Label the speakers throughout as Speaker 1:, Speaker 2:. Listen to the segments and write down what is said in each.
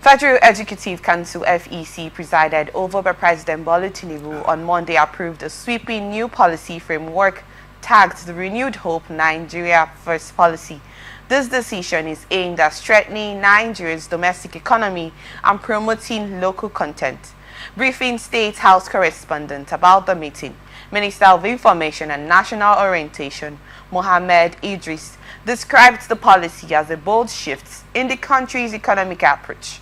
Speaker 1: Federal Executive Council (FEC), presided over by President Bola Tinubu, on Monday approved a sweeping new policy framework tagged the Renewed Hope Nigeria First policy. This decision is aimed at strengthening Nigeria's domestic economy and promoting local content. Briefing State House correspondent about the meeting, Minister of Information and National Orientation, Mohammed Idris, described the policy as a bold shift in the country's economic approach.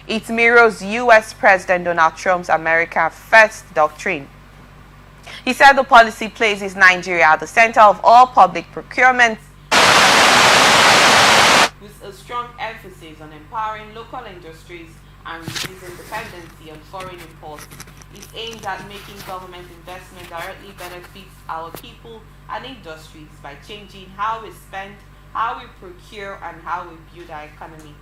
Speaker 1: It mirrors U.S. President Donald Trump's America First doctrine. He said the policy places Nigeria at the center of all public procurement, with a strong emphasis on empowering local industries and reducing dependency on foreign imports. It aims at making government investment directly benefits our people and industries by changing how we spend, how we procure, and how we build our economy.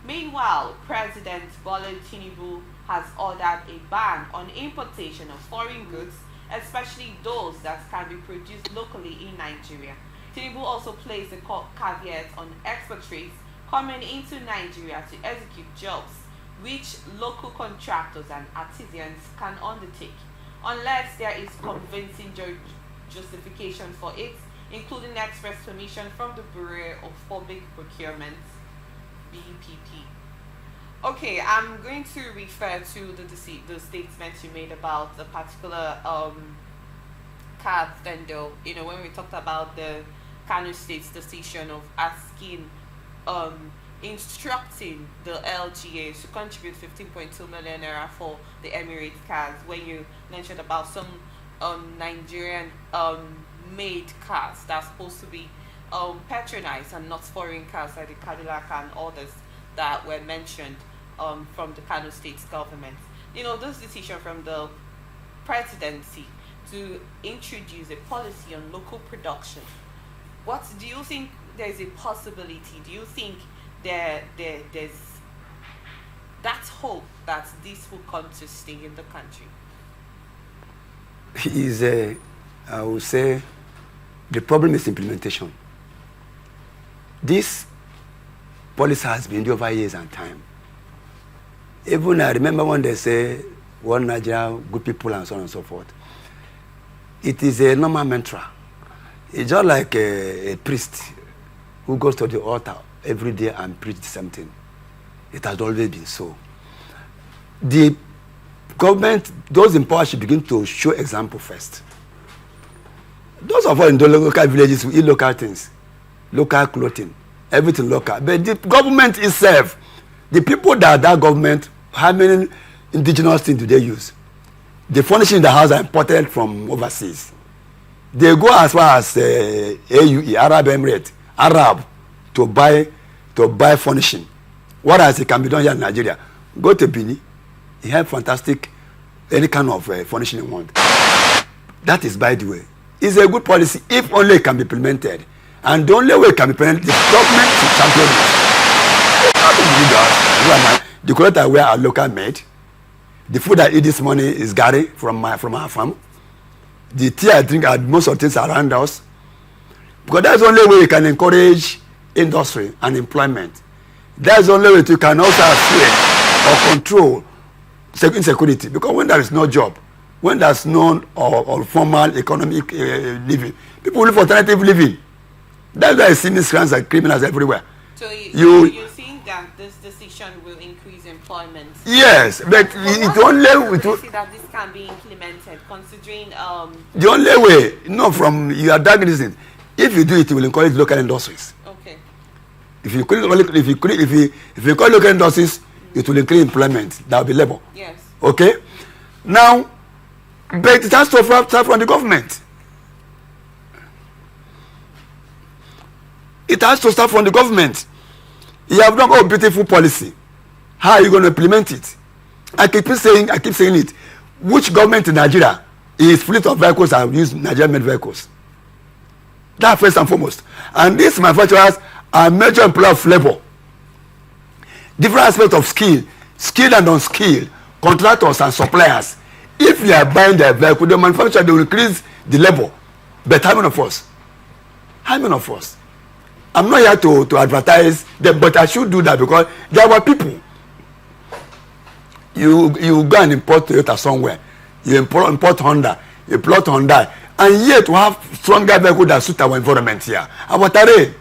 Speaker 1: Meanwhile, President Bola Tinubu has ordered a ban on importation of foreign goods, especially those that can be produced locally in Nigeria. Tinubu also placed a caveat on expatriates coming into Nigeria to execute jobs which local contractors and artisans can undertake, unless there is convincing justification for it, including express permission from the Bureau of Public Procurement, BPP. Okay, I'm going to refer to the statement you made about the particular card vendor. You know, when we talked about the Kano State's decision of asking, instructing the LGA to contribute 15.2 million naira for the Emirates cars, when you mentioned about some Nigerian made cars that's supposed to be patronized and not foreign cars like the Cadillac and others that were mentioned from the Kano State government. You know, this decision from the presidency to introduce a policy on local production, what do you think? There's a possibility? Do you think there's that hope that this will come to stay in the country?
Speaker 2: I would say the problem is implementation. This policy has been there over years and time. Even I remember when they say one Nigeria, good people and so on and so forth. It is a normal mantra. It's just like a priest who goes to the altar every day and preaches something. It has always been so. The government, those in power should begin to show example first. Those of us in the local villages, we eat local things, local clothing, everything local. But the government itself, the people that government, how many indigenous things do they use? The furnishing in the house are imported from overseas. They go as far as AUE, Arab Emirates, Arab, to buy furnishing. Whereas it can be done here in Nigeria. Go to Benin, you have fantastic, any kind of furnishing you want. That is, by the way, it's a good policy if only it can be implemented. And the only way it can be implemented, the government should champion it. The clothes I wear are local made. The food I eat this morning is gari from our farm. The tea I drink are most of the things around us. Because that's the only way you can encourage industry and employment. That's the only way you can also assure or control insecurity. Because when there is no job, when there's no or formal economic living, people live for alternative living. That's why I see miscreants and criminals everywhere.
Speaker 1: So you think that this decision will increase employment?
Speaker 2: Yes, but it only
Speaker 1: to see that this can be implemented, considering
Speaker 2: the only way, from you are diagnosing. If you do it, it will encourage local industries.
Speaker 1: Okay.
Speaker 2: If you call local industries, it will increase employment. That will be labor.
Speaker 1: Yes.
Speaker 2: Okay. Now, but it has to start from the government. It has to start from the government. You have done a beautiful policy. How are you going to implement it? I keep saying it. Which government in Nigeria is fleet of vehicles and use Nigerian-made vehicles? That first and foremost. And these manufacturers are major employer of labor. Different aspects of skill, skilled and unskilled, contractors and suppliers. If you are buying their vehicle, the manufacturer, they will increase the labor. But how many of us? How many of us? I'm not here to advertise them, but I should do that because they are our people. You go and import Toyota somewhere. You import Honda. You import Hyundai. And yet we have stronger vehicles that suit our environment here. Our terrain,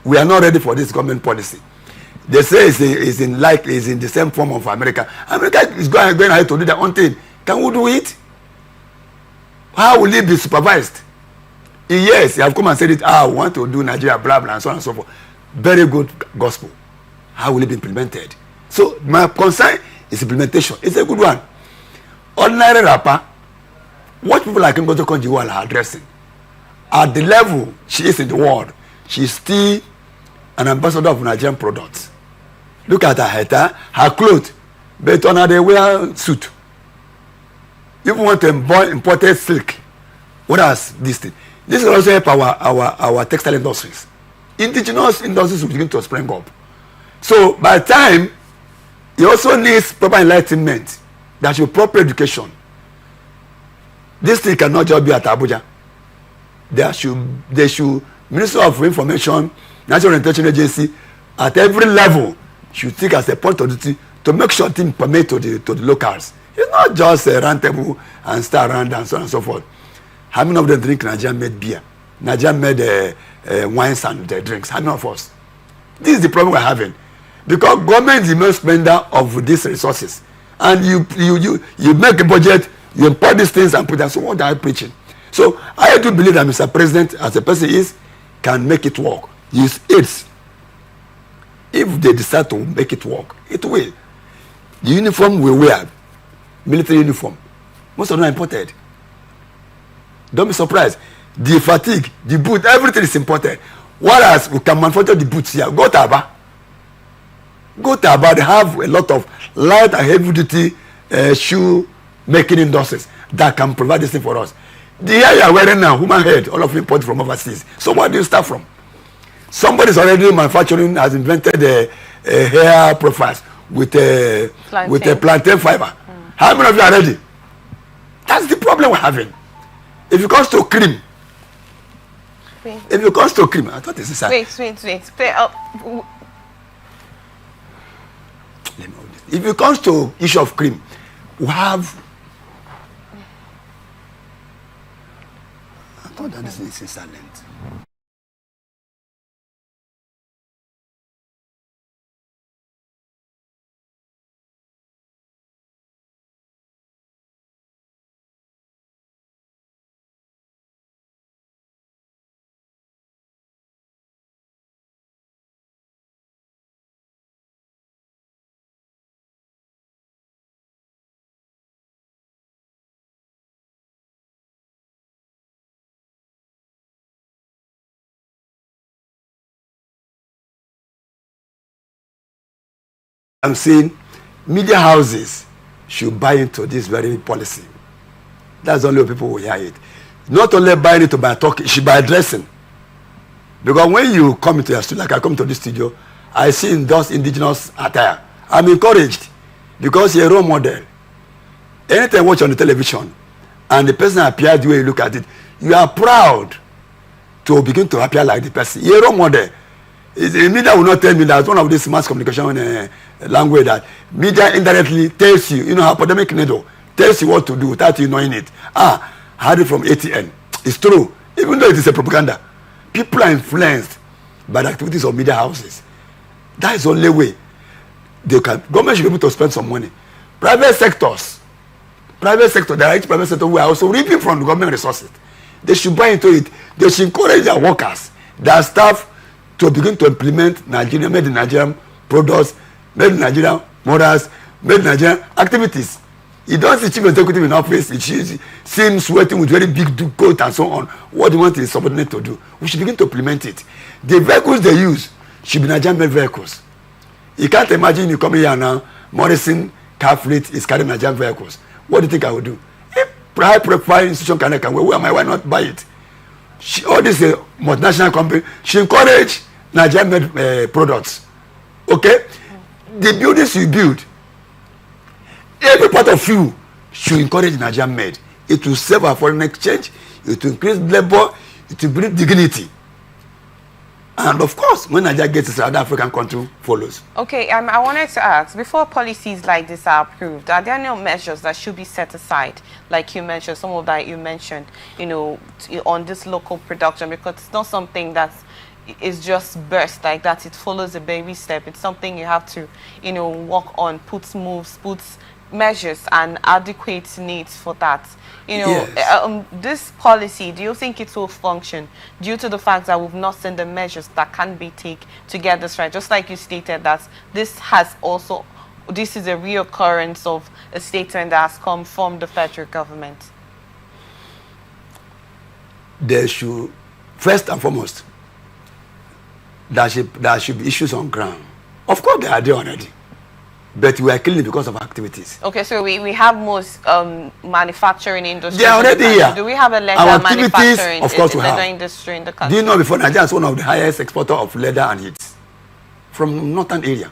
Speaker 2: we are not ready for this government policy. They say it's in the same form of America. America is going ahead to do their own thing. Can we do it? How will it be supervised? Yes, you have come and said it. We want to do Nigeria, blah, blah, and so on and so forth. Very good gospel. How will it be implemented? So my concern is implementation. It's a good one. Ordinary rapper, what people like Ngozi Okonjo-Iweala are addressing, at the level she is in the world, she is still an ambassador of Nigerian products. Look at her hair, her clothes, but on her they wear suit. If you want to imported silk, what else this thing? This will also help our textile industries. Indigenous industries will begin to spring up. So by the time, it also needs proper enlightenment. That should proper education. This thing cannot just be at Abuja. They should Minister of Information, National Orientation Agency, at every level should take as a point of duty to make sure things permit to the locals. It's not just a round table and start around and so on and so forth. How many of them drink Nigerian-made beer? Nigerian-made wines and drinks? How many of us? This is the problem we're having. Because government is the main spender of these resources. And you make a budget, you import these things and put them. So what are you preaching? So I do believe that Mr. President, as a person is, can make it work. Use aids. If they decide to make it work, it will. The uniform we wear, military uniform, most of them are imported. Don't be surprised. The fatigue, the boot, everything is imported. Whereas we can manufacture the boots here. Go to Aba. Go to Aba. They have a lot of light and heavy duty shoe making industries that can provide this thing for us. The hair you are wearing now, human head, all of you imported from overseas. So where do you start from? Somebody is already manufacturing, has invented a hair profiles with a plantain fiber. How many of you are ready? That's the problem we're having. If it comes to cream, I thought this is sad.
Speaker 1: Wait. Play up.
Speaker 2: If it comes to issue of cream, we have. I thought that this is silent. I'm saying media houses should buy into this very policy. That's the only way people will hear it. Not only buying it to buy talk, it should buy dressing. Because when you come into your studio, like I come to this studio, I see in those indigenous attire. I'm encouraged because you're a role model. Anytime you watch on the television and the person appears the way you look at it, you are proud to begin to appear like the person. You're a role model. The media will not tell me that one of these mass communication language that media indirectly tells you, you know, how pandemic needle tells you what to do without you knowing it. I heard it from ATN. It's true. Even though it is a propaganda, people are influenced by the activities of media houses. That is the only way they can. Government should be able to spend some money. Private sector, the rich private sector, who are also reaping from the government resources. They should buy into it. They should encourage their workers, their staff, to begin to implement Nigerian, made in Nigerian products, made in Nigerian morals, made in Nigerian activities. You don't see chief executive in office, it seems sweating with very big coat and so on. What do you want his subordinate to do? We should begin to implement it. The vehicles they use should be Nigerian-made vehicles. You can't imagine you come here now, Morrison car fleet is carrying Nigerian vehicles. What do you think I would do? If high-profile institution can where am I? Why not buy it? All this multinational company should encourage Nigerian-made products. Okay? The buildings you build, every part of you should encourage Nigerian-made. It will save our foreign exchange. It will increase labor. It will bring dignity. And of course, when Nigeria gets its other African country follows.
Speaker 1: Okay, I wanted to ask, before policies like this are approved, are there no measures that should be set aside, like you mentioned, some of that you mentioned, you know, on this local production, because it's not something that is just burst like that. It follows a baby step. It's something you have to, you know, work on, put moves, put measures and adequate needs for that. You know,
Speaker 2: yes.
Speaker 1: This policy, do you think it will function due to the fact that we've not seen the measures that can be taken to get this right? Just like you stated that this is a reoccurrence of a statement that has come from the federal government.
Speaker 2: There should, first and foremost, there should be issues on ground. Of course, they are there already. But we are killing it because of activities.
Speaker 1: Okay, so we have most manufacturing industry.
Speaker 2: They are already here.
Speaker 1: Do we have a leather manufacturing industry in the country?
Speaker 2: Do you know before Nigeria is one of the highest exporter of leather and hits from northern area?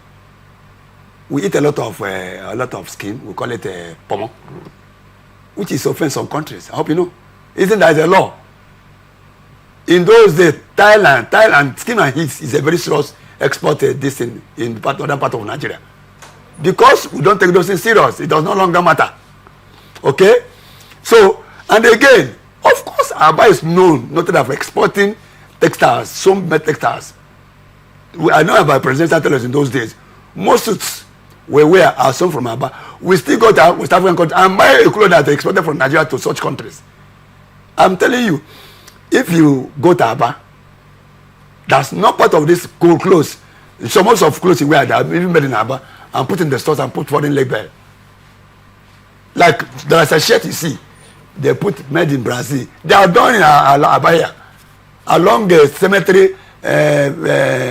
Speaker 2: We eat a lot of skin. We call it pomo, which is offense some countries. I hope you know. Isn't that a law? In those days, Thailand skin and hits is a very serious exported this in other part of Nigeria. Because we don't take those things serious, it does no longer matter. Okay? So, and again, of course, Aba is known not for exporting textiles, some textiles. I know about presidential tellers in those days. Most suits are some from Aba. We still go to West African countries and buy a clothes that are exported from Nigeria to such countries. I'm telling you, if you go to Aba, that's not part of this cool clothes. So most of clothes you wear that even made in Aba and put in the stores and put foreign label. Like there's a shirt you see, they put made in Brazil. They are done in Abaya along the cemetery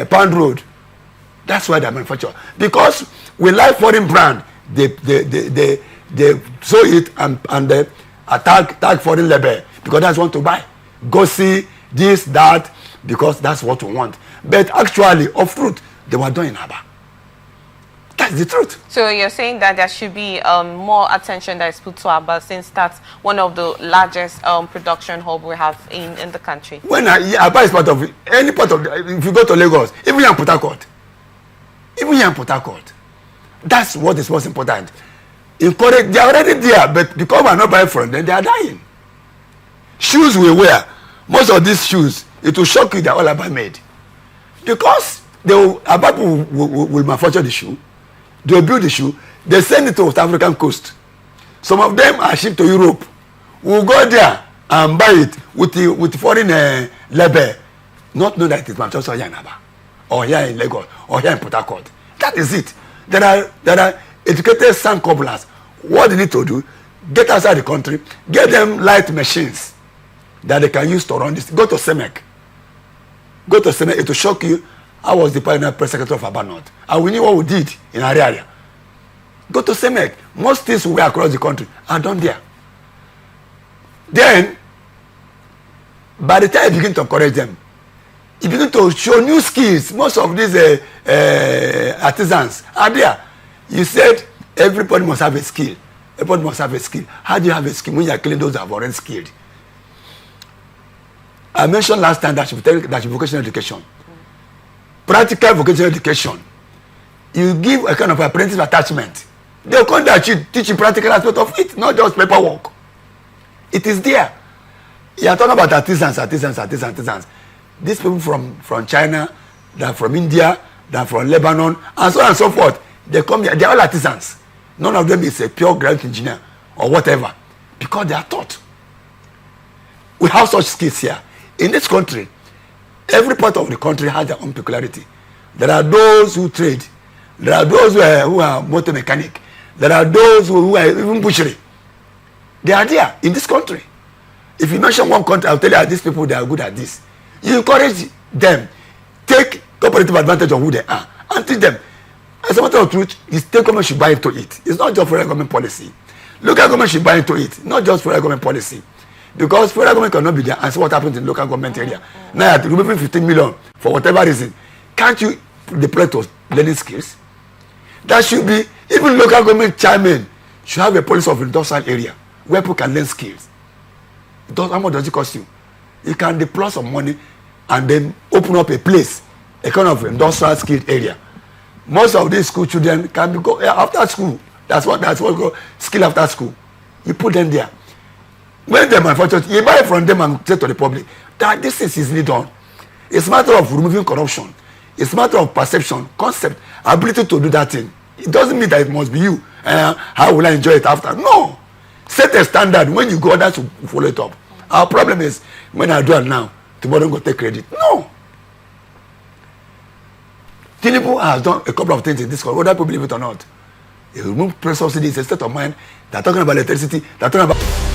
Speaker 2: Pound Road. That's why they manufacture. Because we like foreign brand, they sew it and they tag foreign label because that's what to buy. Go see this, that, because that's what we want. But actually, of truth, they were done in Aba. That's the truth. So
Speaker 1: you're saying that there should be more attention that is put to Aba, since that's one of the largest production hub we have in the country.
Speaker 2: When Aba is part of any part of if you go to Lagos, even here in Port Harcourt, that's what is most important. Encourage, they are already there, but because we are not buying from them, they are dying. Shoes we wear, most of these shoes, it will shock you that all Aba made, because Aba will manufacture the shoe. They build the shoe, they send it to West African coast. Some of them are shipped to Europe. We'll go there and buy it with foreign label, not know that it's manufactured here in Aba, or here in Lagos, or here in Port Harcourt. That is it. There are educated sand cobblers. What they need to do, get outside the country, get them light machines that they can use to run this. Go to CEMEC. It will shock you. I was the pioneer press secretary of Aba North, and we knew what we did in our area. Go to CEMEC. Most things we wear across the country are done there. Then, by the time you begin to encourage them, you begin to show new skills. Most of these artisans are there. You said everybody must have a skill. Everybody must have a skill. How do you have a skill when you are killing those that have already skilled? I mentioned last time that should be vocational education. Practical vocational education. You give a kind of apprentice attachment. They'll come there to teach you practical aspect of it, not just paperwork. It is there. You are talking about artisans. These people from China, they're from India, they're from Lebanon, and so on and so forth. They come here, they're all artisans. None of them is a pure graphic engineer or whatever, because they are taught. We have such skills here. In this country, every part of the country has their own peculiarity. There are those who trade. There are those who are motor mechanic. There are those who are even butchery. They are there in this country. If you mention one country, I'll tell you these people, they are good at this. You encourage them. Take cooperative advantage of who they are and teach them. As a matter of truth, the state government should buy into it. It's not just federal government policy. Local government should buy into it, not just federal government policy. Because federal government cannot be there and see what happens in the local government area. Now you're removing 15 million for whatever reason. Can't you deploy to learning skills? That should be, even local government chairman should have a policy of industrial area where people can learn skills. How much does it cost you? You can deploy some money and then open up a place, a kind of industrial skilled area. Most of these school children can go after school. That's what we call skill after school. You put them there. When they manufacture, you buy from them and say to the public that this is easily done. It's a matter of removing corruption. It's a matter of perception, concept, ability to do that thing. It doesn't mean that it must be you. How will I enjoy it after? No. Set a standard. When you go, others will follow it up. Our problem is when I do it now, tomorrow don't go take credit. No. Tinubu has done a couple of things in this country, whether people believe it or not. He removed press subsidies, a state of mind. They're talking about electricity. They're talking about